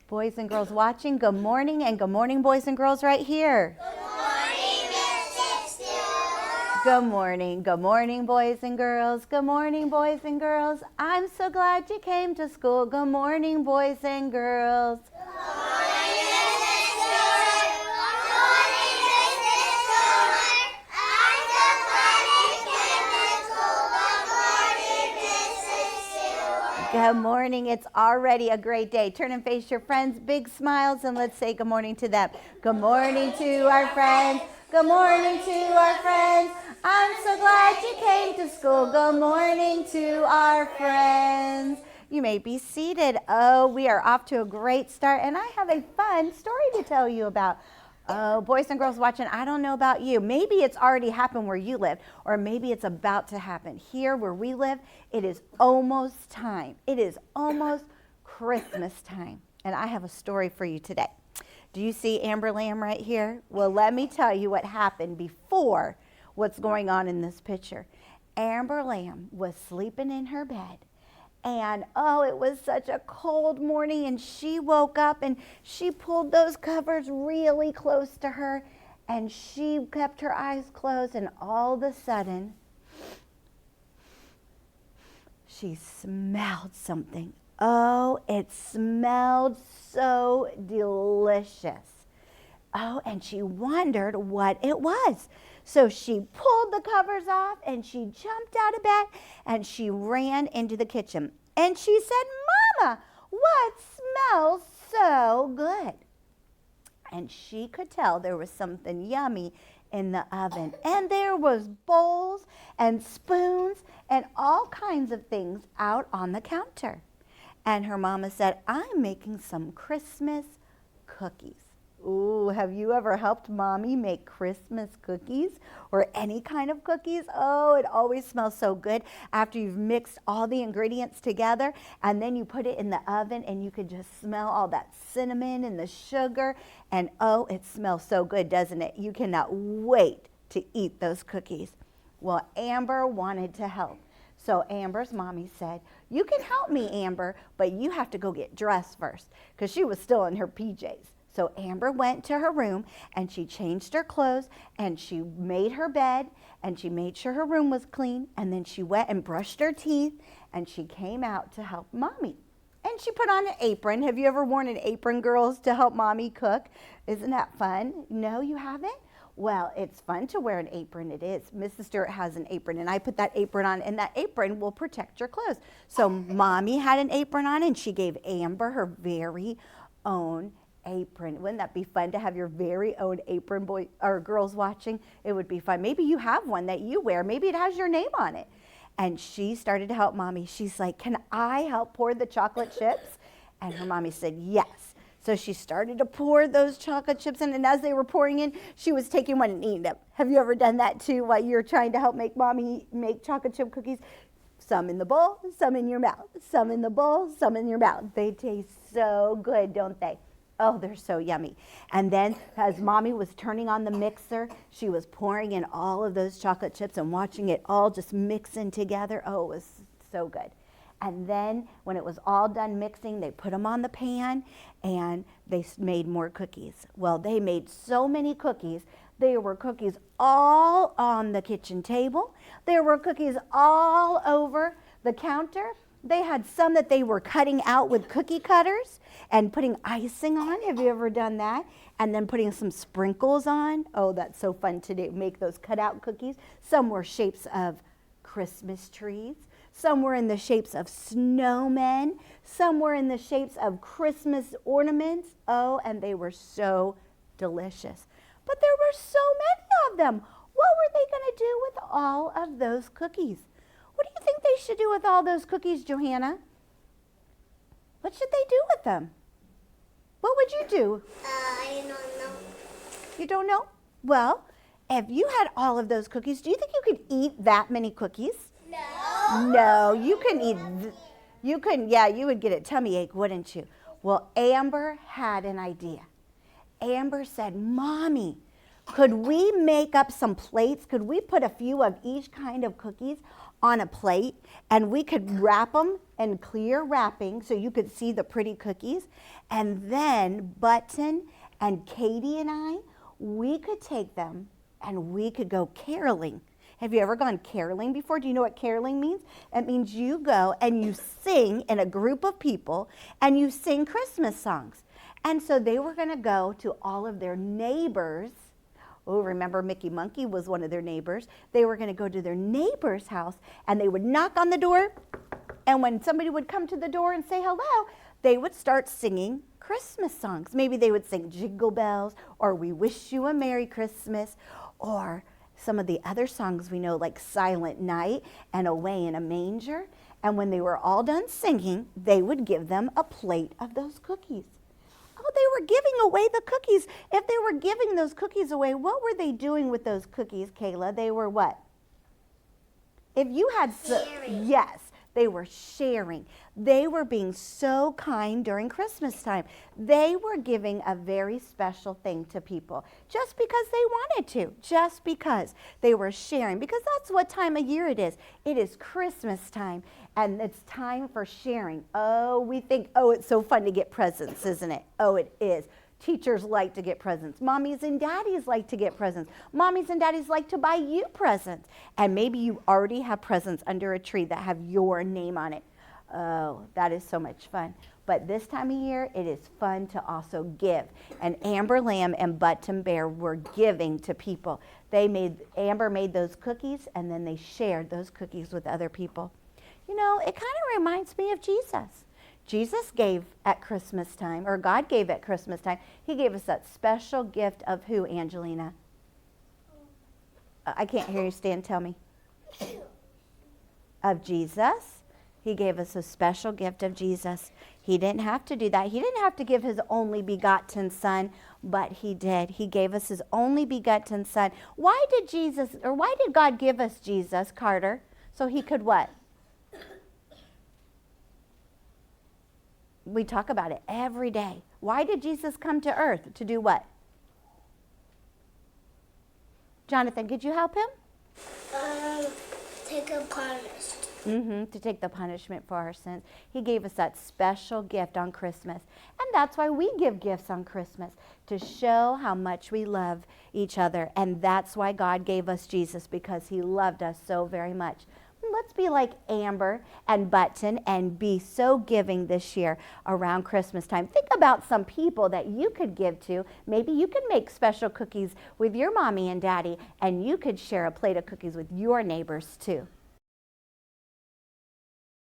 Boys and girls watching, good morning, and good morning, boys and girls right here. Good morning, Miss Stewart. Good morning, boys and girls. Good morning, boys and girls. I'm so glad you came to school. Good morning, boys and girls. Good morning, Mrs. Stewart. Good morning, Mrs. Stewart. I'm so glad you came to school. Good morning, Mrs. Stewart. Good morning. It's already a great day. Turn and face your friends, big smiles, and let's say good morning to them. Good morning to our friends. Good morning to our friends. I'm so glad you came to school. Good morning to our friends. You may be seated. Oh, we are off to a great start, and I have a fun story to tell you about. Oh, boys and girls watching, I don't know about you. Maybe it's already happened where you live, or maybe it's about to happen. Here where we live, it is almost time. It is almost Christmas time, and I have a story for you today. Do you see Amber Lamb right here? Well, let me tell you what happened before what's going on in this picture. Amber Lamb was sleeping in her bed, and oh, it was such a cold morning, and she woke up and she pulled those covers really close to her, and she kept her eyes closed, and all of a sudden, she smelled something. Oh, it smelled so delicious. Oh, and she wondered what it was. So she pulled the covers off and she jumped out of bed and she ran into the kitchen. And she said, "Mama, what smells so good?" And she could tell there was something yummy in the oven. And there was bowls and spoons and all kinds of things out on the counter. And her mama said, "I'm making some Christmas cookies." Ooh, have you ever helped Mommy make Christmas cookies or any kind of cookies? Oh, it always smells so good after you've mixed all the ingredients together, and then you put it in the oven and you can just smell all that cinnamon and the sugar, and oh, it smells so good, doesn't it? You cannot wait to eat those cookies. Well, Amber wanted to help. So Amber's mommy said, "You can help me, Amber, but you have to go get dressed first," because she was still in her PJs. So Amber went to her room and she changed her clothes and she made her bed and she made sure her room was clean, and then she went and brushed her teeth and she came out to help Mommy. And she put on an apron. Have you ever worn an apron, girls, to help Mommy cook? Isn't that fun? No, you haven't? Well, it's fun to wear an apron. It is. Mrs. Stewart has an apron, and I put that apron on, and that apron will protect your clothes. So Mommy had an apron on, and she gave Amber her very own apron. Wouldn't that be fun to have your very own apron, boy or girls watching? It would be fun. Maybe you have one that you wear. Maybe it has your name on it. And she started to help Mommy. She's like, "Can I help pour the chocolate chips?" And her mommy said, "Yes." So she started to pour those chocolate chips in, and as they were pouring in, she was taking one and eating them. Have you ever done that too while you're trying to help make Mommy make chocolate chip cookies? Some in the bowl, some in your mouth. Some in the bowl, some in your mouth. They taste so good, don't they? Oh, they're so yummy. And then as Mommy was turning on the mixer, she was pouring in all of those chocolate chips and watching it all just mix in together. Oh, it was so good. And then when it was all done mixing, they put them on the pan and they made more cookies. Well, they made so many cookies. There were cookies all on the kitchen table. There were cookies all over the counter. They had some that they were cutting out with cookie cutters and putting icing on. Have you ever done that? And then putting some sprinkles on. Oh, that's so fun to do, make those cutout cookies. Some were shapes of Christmas trees. Some were in the shapes of snowmen. Some were in the shapes of Christmas ornaments. Oh, and they were so delicious. But there were so many of them. What were they going to do with all of those cookies? What do you think they should do with all those cookies, Johanna? What should they do with them? What would you do? I don't know. You don't know? Well, if you had all of those cookies, do you think you could eat that many cookies? No. No, you couldn't eat. You couldn't. Yeah, you would get a tummy ache, wouldn't you? Well, Amber had an idea. Amber said, "Mommy, could we make up some plates? Could we put a few of each kind of cookies on a plate, and we could wrap them in clear wrapping so you could see the pretty cookies. And then Button and Katie and I, we could take them and we could go caroling. Have you ever gone caroling before? Do you know what caroling means? It means you go and you sing in a group of people and you sing Christmas songs. And so they were going to go to all of their neighbors. Oh, remember Mickey Monkey was one of their neighbors. They were going to go to their neighbor's house and they would knock on the door. And when somebody would come to the door and say hello, they would start singing Christmas songs. Maybe they would sing Jingle Bells or We Wish You a Merry Christmas or some of the other songs we know like Silent Night and Away in a Manger. And when they were all done singing, they would give them a plate of those cookies. Oh, they were giving away the cookies. If they were giving those cookies away, what were they doing with those cookies, Kayla? They were what? If you had yes, they were sharing. They were being so kind during Christmas time. They were giving a very special thing to people just because they wanted to, just because they were sharing, because that's what time of year it is. It is Christmas time, and it's time for sharing. Oh, we think, oh, it's so fun to get presents, isn't it? Oh, it is. Teachers like to get presents. Mommies and daddies like to get presents. Mommies and daddies like to buy you presents. And maybe you already have presents under a tree that have your name on it. Oh, that is so much fun. But this time of year, it is fun to also give. And Amber Lamb and Button Bear were giving to people. Amber made those cookies, and then they shared those cookies with other people. You know, it kind of reminds me of Jesus. Jesus gave at Christmas time, or God gave at Christmas time. He gave us that special gift of who, Angelina? I can't hear you, Stan. Tell me. Of Jesus. He gave us a special gift of Jesus. He didn't have to do that. He didn't have to give his only begotten son, but he did. He gave us his only begotten son. Why did God give us Jesus, Carter? So he could what? We talk about it every day. Why did Jesus come to earth? To do what? Jonathan, could you help him? Take a punishment. To take the punishment for our sins. He gave us that special gift on Christmas. And that's why we give gifts on Christmas, to show how much we love each other. And that's why God gave us Jesus, because he loved us so very much. Let's be like Amber and Button and be so giving this year around Christmas time. Think about some people that you could give to. Maybe you could make special cookies with your mommy and daddy, and you could share a plate of cookies with your neighbors too.